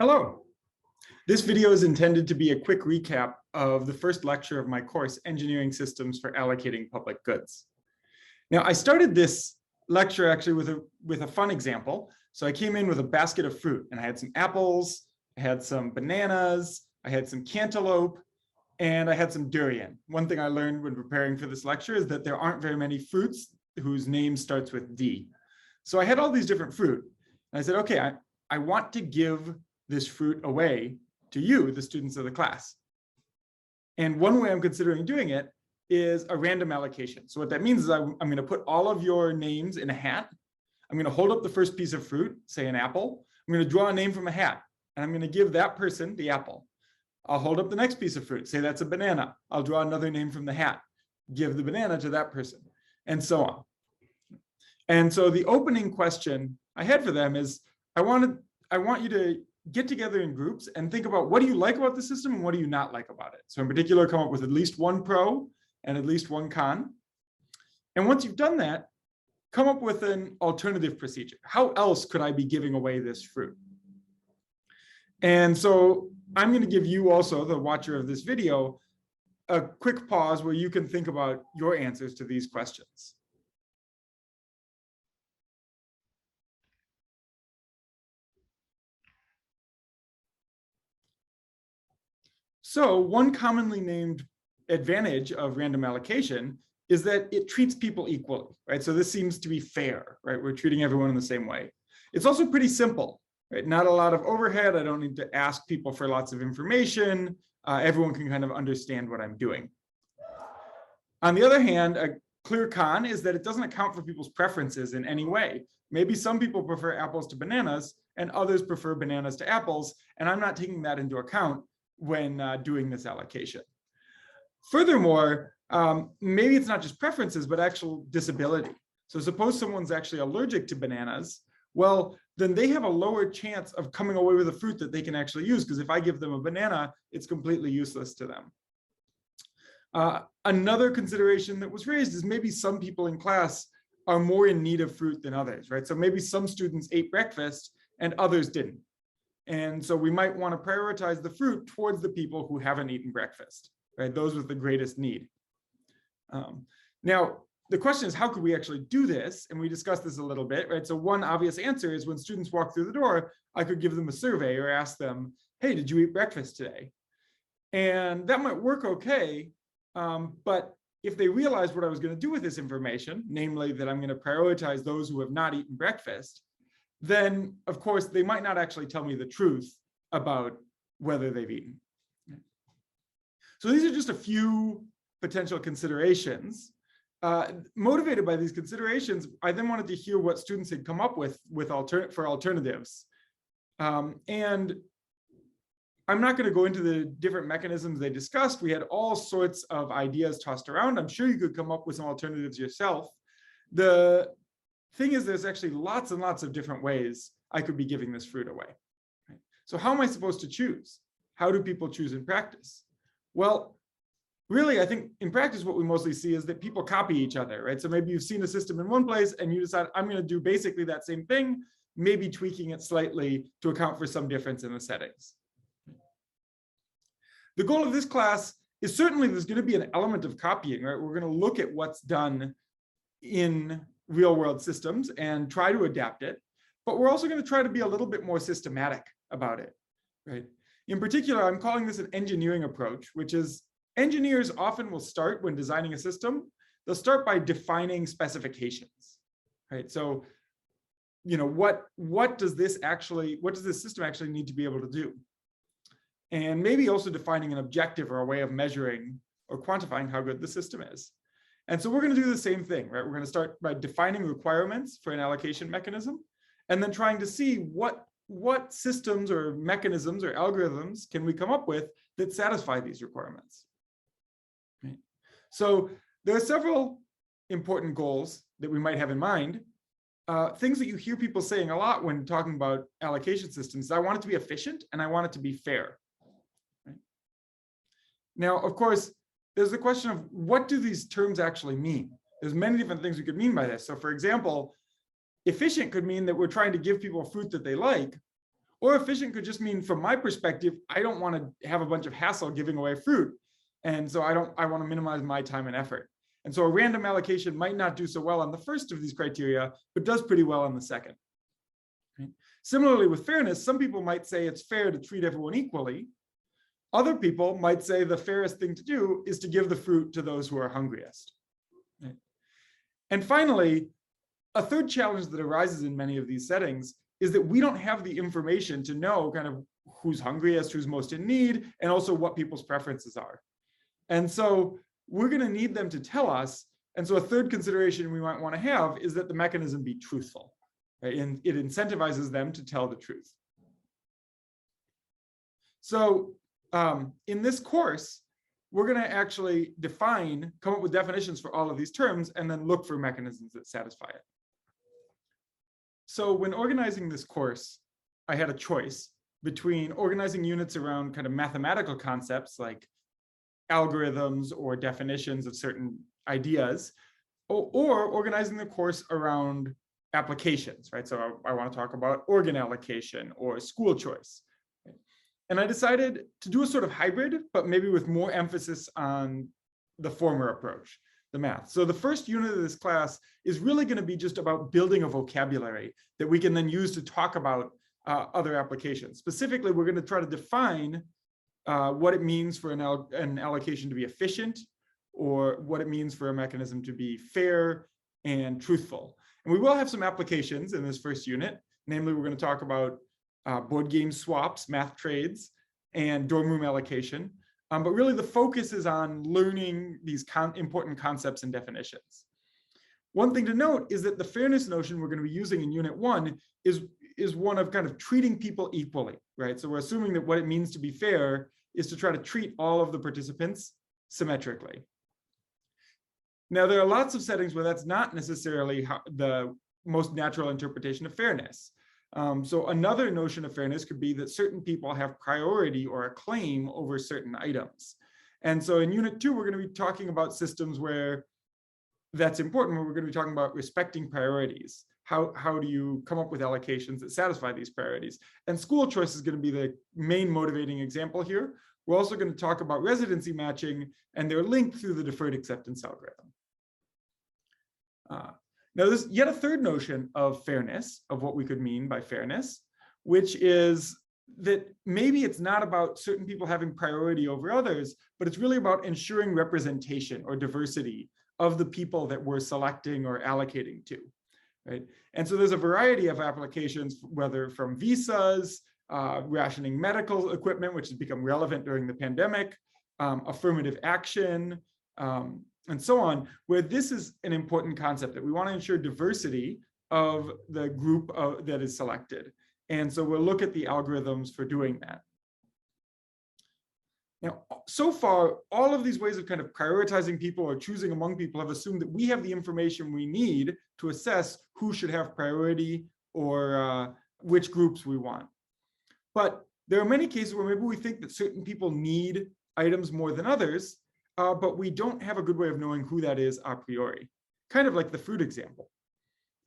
Hello. This video is intended to be a quick recap of the first lecture of my course, Engineering Systems for Allocating Public Goods. Now, I started this lecture actually with a fun example. So I came in with a basket of fruit and I had some apples, I had some bananas, I had some cantaloupe, and I had some durian. One thing I learned when preparing for this lecture is that there aren't very many fruits whose name starts with D. So I had all these different fruit. And I said, okay, I want to give this fruit away to you, the students of the class. And one way I'm considering doing it is a random allocation. So what that means is I'm going to put all of your names in a hat. I'm going to hold up the first piece of fruit, say an apple. I'm going to draw a name from a hat, and I'm going to give that person the apple. I'll hold up the next piece of fruit, say that's a banana. I'll draw another name from the hat, give the banana to that person, and so on. And so the opening question I had for them is, I want you to get together in groups and think about what do you like about the system and what do you not like about it. So in particular, come up with at least one pro and at least one con. And once you've done that, come up with an alternative procedure. How else could I be giving away this fruit? And so I'm going to give you also, the watcher of this video, a quick pause where you can think about your answers to these questions. So one commonly named advantage of random allocation is that it treats people equally, right? So this seems to be fair, right? We're treating everyone in the same way. It's also pretty simple, right? Not a lot of overhead. I don't need to ask people for lots of information. Everyone can kind of understand what I'm doing. On the other hand, a clear con is that it doesn't account for people's preferences in any way. Maybe some people prefer apples to bananas and others prefer bananas to apples, and I'm not taking that into account when doing this allocation. Furthermore, maybe it's not just preferences, but actual disability. So suppose someone's actually allergic to bananas, well, then they have a lower chance of coming away with a fruit that they can actually use, because if I give them a banana, it's completely useless to them. Another consideration that was raised is maybe some people in class are more in need of fruit than others, right? So maybe some students ate breakfast and others didn't. And so we might want to prioritize the fruit towards the people who haven't eaten breakfast, right? Those with the greatest need. Now, the question is, how could we actually do this? And we discussed this a little bit, right? So one obvious answer is when students walk through the door, I could give them a survey or ask them, hey, did you eat breakfast today? And that might work okay. But if they realize what I was going to do with this information, namely that I'm going to prioritize those who have not eaten breakfast, then of course they might not actually tell me the truth about whether they've eaten. So these are just a few potential considerations. Motivated by these considerations, I then wanted to hear what students had come up with for alternatives. And I'm not going to go into the different mechanisms they discussed. We had all sorts of ideas tossed around. I'm sure you could come up with some alternatives yourself. The thing is, there's actually lots and lots of different ways I could be giving this fruit away. Right? So how am I supposed to choose? How do people choose in practice? Well, really, I think in practice, what we mostly see is that people copy each other, right? So maybe you've seen a system in one place and you decide, I'm going to do basically that same thing, maybe tweaking it slightly to account for some difference in the settings. The goal of this class is certainly there's going to be an element of copying, right? We're going to look at what's done in real world systems and try to adapt it, but we're also going to try to be a little bit more systematic about it, right? In particular, I'm calling this an engineering approach, which is engineers often will start when designing a system, they'll start by defining specifications, right? So, you know, what does this system actually need to be able to do? And maybe also defining an objective or a way of measuring or quantifying how good the system is. And so we're going to do the same thing, right? We're going to start by defining requirements for an allocation mechanism, and then trying to see what systems or mechanisms or algorithms can we come up with that satisfy these requirements. Right? So there are several important goals that we might have in mind. Things that you hear people saying a lot when talking about allocation systems. I want it to be efficient and I want it to be fair. Right? Now, of course, there's the question of what do these terms actually mean? There's many different things we could mean by this. So for example, efficient could mean that we're trying to give people fruit that they like, Or efficient could just mean, from my perspective, I don't want to have a bunch of hassle giving away fruit. And so I want to minimize my time and effort. And so a random allocation might not do so well on the first of these criteria, but does pretty well on the second. Right? Similarly, with fairness, some people might say it's fair to treat everyone equally. Other people might say the fairest thing to do is to give the fruit to those who are hungriest. Right? And finally, a third challenge that arises in many of these settings is that we don't have the information to know kind of who's hungriest, who's most in need, and also what people's preferences are. And so we're going to need them to tell us. And so a third consideration we might want to have is that the mechanism be truthful, right? And it incentivizes them to tell the truth. So in this course, we're going to actually come up with definitions for all of these terms, and then look for mechanisms that satisfy it. So when organizing this course, I had a choice between organizing units around kind of mathematical concepts like algorithms or definitions of certain ideas, or organizing the course around applications, right? So I want to talk about organ allocation or school choice. Right? And I decided to do a sort of hybrid, but maybe with more emphasis on the former approach, the math. So the first unit of this class is really going to be just about building a vocabulary that we can then use to talk about other applications. Specifically, we're going to try to define what it means for an allocation to be efficient, or what it means for a mechanism to be fair and truthful. And we will have some applications in this first unit. Namely, we're going to talk about board game swaps, math trades, and dorm room allocation. But really the focus is on learning these important concepts and definitions. One thing to note is that the fairness notion we're going to be using in Unit 1 is one of kind of treating people equally, right? So we're assuming that what it means to be fair is to try to treat all of the participants symmetrically. Now, there are lots of settings where that's not necessarily the most natural interpretation of fairness. So another notion of fairness could be that certain people have priority or a claim over certain items. And so in Unit 2, we're going to be talking about systems where that's important, where we're going to be talking about respecting priorities. How do you come up with allocations that satisfy these priorities? And school choice is going to be the main motivating example here. We're also going to talk about residency matching and their link through the deferred acceptance algorithm. Now, there's yet a third notion of fairness, of what we could mean by fairness, which is that maybe it's not about certain people having priority over others, but it's really about ensuring representation or diversity of the people that we're selecting or allocating to, right? And so there's a variety of applications, whether from visas, rationing medical equipment, which has become relevant during the pandemic, affirmative action, and so on, where this is an important concept that we want to ensure diversity of the group that is selected. And so we'll look at the algorithms for doing that. Now, so far, all of these ways of kind of prioritizing people or choosing among people have assumed that we have the information we need to assess who should have priority or which groups we want. But there are many cases where maybe we think that certain people need items more than others, but we don't have a good way of knowing who that is a priori, kind of like the fruit example.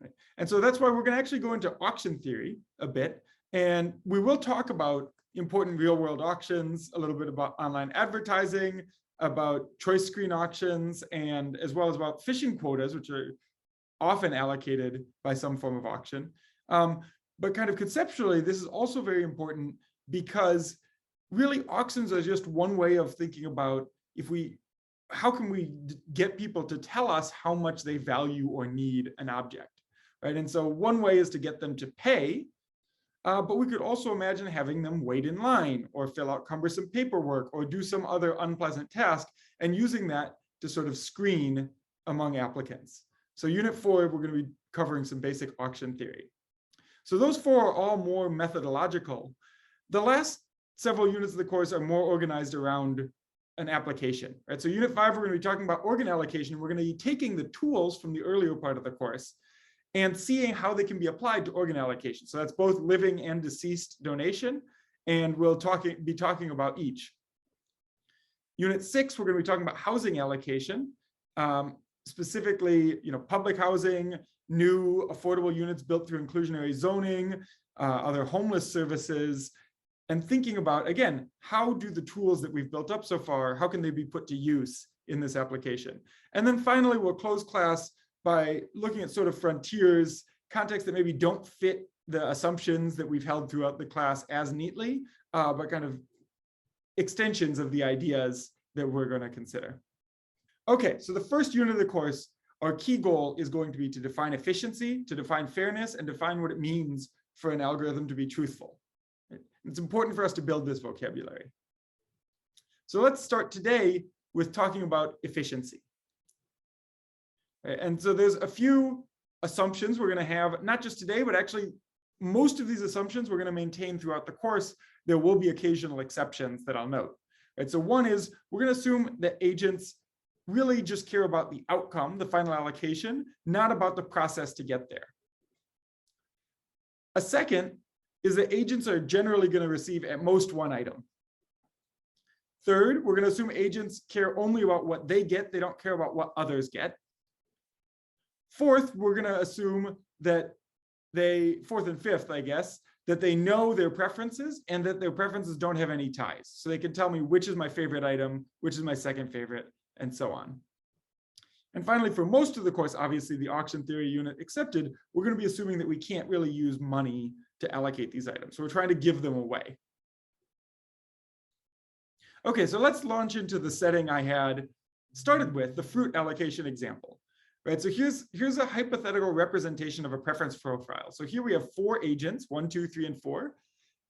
Right? And so that's why we're going to actually go into auction theory a bit, and we will talk about important real-world auctions, a little bit about online advertising, about choice screen auctions, and as well as about fishing quotas, which are often allocated by some form of auction. But kind of conceptually, this is also very important because really auctions are just one way of thinking about how can we get people to tell us how much they value or need an object, right? And so one way is to get them to pay, but we could also imagine having them wait in line or fill out cumbersome paperwork or do some other unpleasant task and using that to sort of screen among applicants. So Unit 4, we're going to be covering some basic auction theory. So those four are all more methodological. The last several units of the course are more organized around an application, right? So Unit 5, we're going to be talking about organ allocation. We're going to be taking the tools from the earlier part of the course and seeing how they can be applied to organ allocation. So that's both living and deceased donation, and we'll be talking about each. Unit 6, we're going to be talking about housing allocation, specifically, public housing, new affordable units built through inclusionary zoning, other homeless services, and thinking about, again, how do the tools that we've built up so far, how can they be put to use in this application? And then finally, we'll close class by looking at sort of frontiers, contexts that maybe don't fit the assumptions that we've held throughout the class as neatly, but kind of extensions of the ideas that we're going to consider. Okay, so the first unit of the course, our key goal is going to be to define efficiency, to define fairness, and define what it means for an algorithm to be truthful. It's important for us to build this vocabulary. So let's start today with talking about efficiency. And so there's a few assumptions we're going to have, not just today, but actually most of these assumptions we're going to maintain throughout the course. There will be occasional exceptions that I'll note. Right, so one is we're going to assume that agents really just care about the outcome, the final allocation, not about the process to get there. A second is that agents are generally going to receive at most one item. Third, we're going to assume agents care only about what they get. They don't care about what others get. Fourth, we're going to assume that fourth and fifth, I guess, that they know their preferences and that their preferences don't have any ties. So they can tell me which is my favorite item, which is my second favorite, and so on. And finally, for most of the course, obviously the auction theory unit accepted, we're going to be assuming that we can't really use money to allocate these items. So we're trying to give them away. Okay, so let's launch into the setting I had started with, the fruit allocation example. Right, so here's a hypothetical representation of a preference profile. So here we have 4 agents, 1, 2, 3, and 4.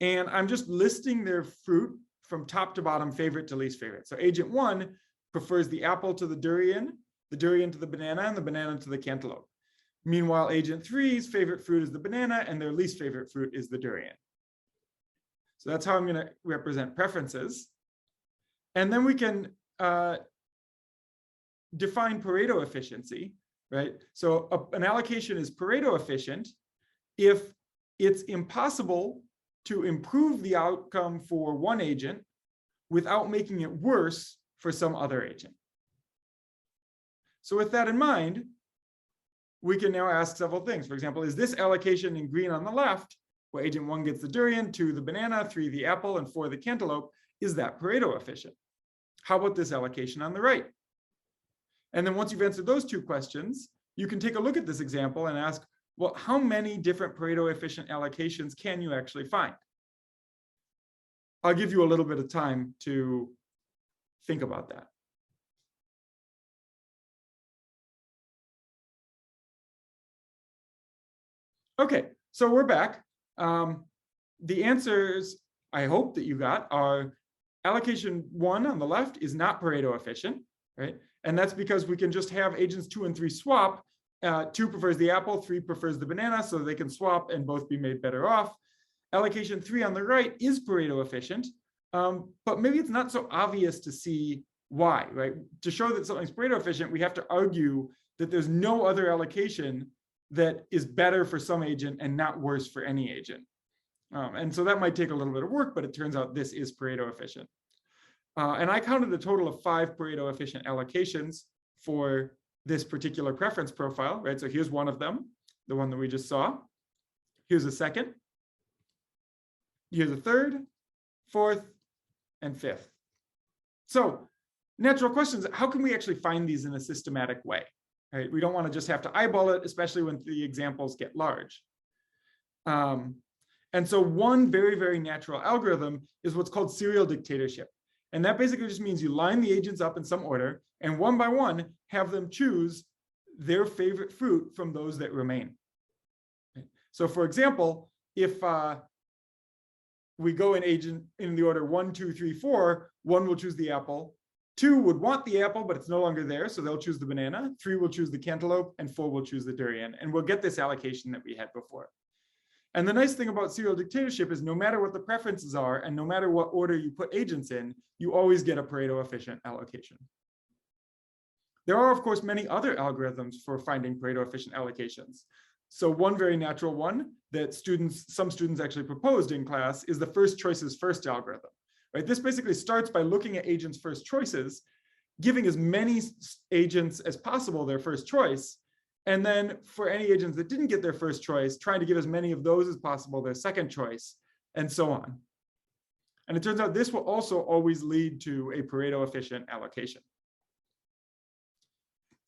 And I'm just listing their fruit from top to bottom, favorite to least favorite. So agent 1 prefers the apple to the durian to the banana, and the banana to the cantaloupe. Meanwhile, agent 3's favorite fruit is the banana, and their least favorite fruit is the durian. So that's how I'm going to represent preferences. And then we can define Pareto efficiency, right? So an allocation is Pareto efficient if it's impossible to improve the outcome for one agent without making it worse for some other agent. So with that in mind, we can now ask several things. For example, is this allocation in green on the left, where agent 1 gets the durian, 2 the banana, 3 the apple, and 4 the cantaloupe, is that Pareto efficient? How about this allocation on the right? And then once you've answered those 2 questions, you can take a look at this example and ask, well, how many different Pareto efficient allocations can you actually find? I'll give you a little bit of time to think about that. Okay, so we're back. The answers I hope that you got are allocation 1 on the left is not Pareto efficient, right? And that's because we can just have agents 2 and 3 swap. 2 prefers the apple, 3 prefers the banana, so they can swap and both be made better off. Allocation 3 on the right is Pareto efficient, but maybe it's not so obvious to see why, right? To show that something's Pareto efficient, we have to argue that there's no other allocation that is better for some agent and not worse for any agent. And so that might take a little bit of work, but it turns out this is Pareto efficient. And I counted a total of 5 Pareto efficient allocations for this particular preference profile, right? So here's one of them, the one that we just saw. Here's a second. Here's a third, fourth, and fifth. So natural questions, how can we actually find these in a systematic way? Right? We don't want to just have to eyeball it, especially when the examples get large. And so one very, very natural algorithm is what's called serial dictatorship. And that basically just means you line the agents up in some order and one by one have them choose their favorite fruit from those that remain. So for example, if we go in the order 1, 2, 3, 4, 1 will choose the apple, 2 would want the apple, but it's no longer there, so they'll choose the banana, 3 will choose the cantaloupe, and 4 will choose the durian. And we'll get this allocation that we had before. And the nice thing about serial dictatorship is no matter what the preferences are, and no matter what order you put agents in, you always get a Pareto efficient allocation. There are, of course, many other algorithms for finding Pareto efficient allocations. So one very natural one that some students actually proposed in class is the first choices first algorithm. Right? This basically starts by looking at agents' first choices, giving as many agents as possible their first choice, And then for any agents that didn't get their first choice, trying to give as many of those as possible their second choice, and so on. And it turns out this will also always lead to a Pareto efficient allocation.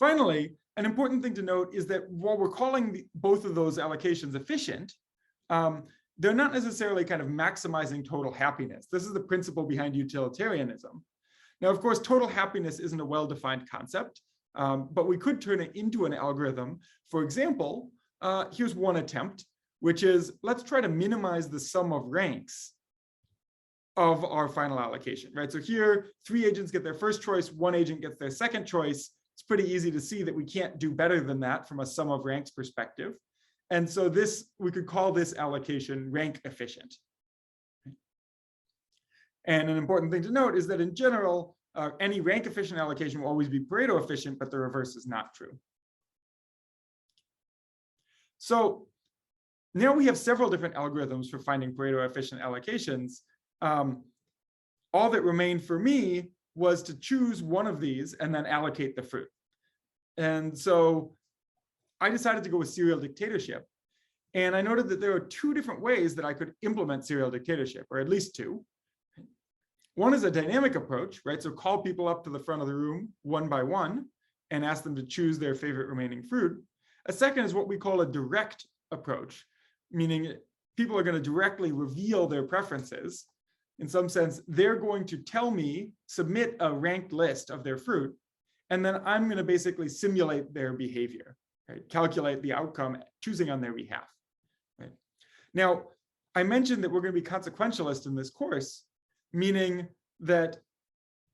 Finally, an important thing to note is that while we're calling both of those allocations efficient, they're not necessarily kind of maximizing total happiness. This is the principle behind utilitarianism. Now, of course, total happiness isn't a well-defined concept, but we could turn it into an algorithm. For example, here's one attempt, which is let's try to minimize the sum of ranks of our final allocation, right? So here, 3 agents get their first choice, 1 agent gets their second choice. It's pretty easy to see that we can't do better than that from a sum of ranks perspective. And so this, we could call this allocation rank efficient. And an important thing to note is that in general, any rank efficient allocation will always be Pareto efficient, but the reverse is not true. So now we have several different algorithms for finding Pareto efficient allocations. All that remained for me was to choose one of these and then allocate the fruit. And so I decided to go with serial dictatorship. And I noted that there are 2 different ways that I could implement serial dictatorship, or at least 2. One is a dynamic approach, right? So call people up to the front of the room one by one and ask them to choose their favorite remaining fruit. A second is what we call a direct approach, meaning people are going to directly reveal their preferences. In some sense, they're going to tell me, submit a ranked list of their fruit, and then I'm going to basically simulate their behavior, right? Calculate the outcome, choosing on their behalf. Right? Now, I mentioned that we're going to be consequentialist in this course, meaning that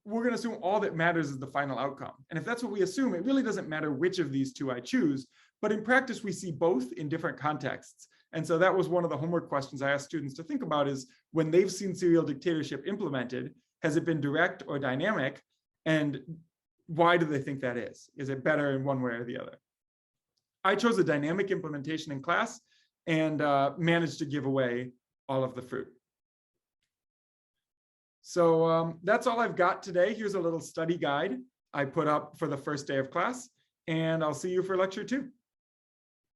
we're going to assume all that matters is the final outcome. And if that's what we assume, it really doesn't matter which of these 2 I choose. But in practice, we see both in different contexts. And so that was one of the homework questions I asked students to think about is when they've seen serial dictatorship implemented, has it been direct or dynamic? And why do they think that is? Is it better in one way or the other? I chose a dynamic implementation in class and managed to give away all of the fruit. So that's all I've got today. Here's a little study guide I put up for the first day of class, and I'll see you for lecture 2.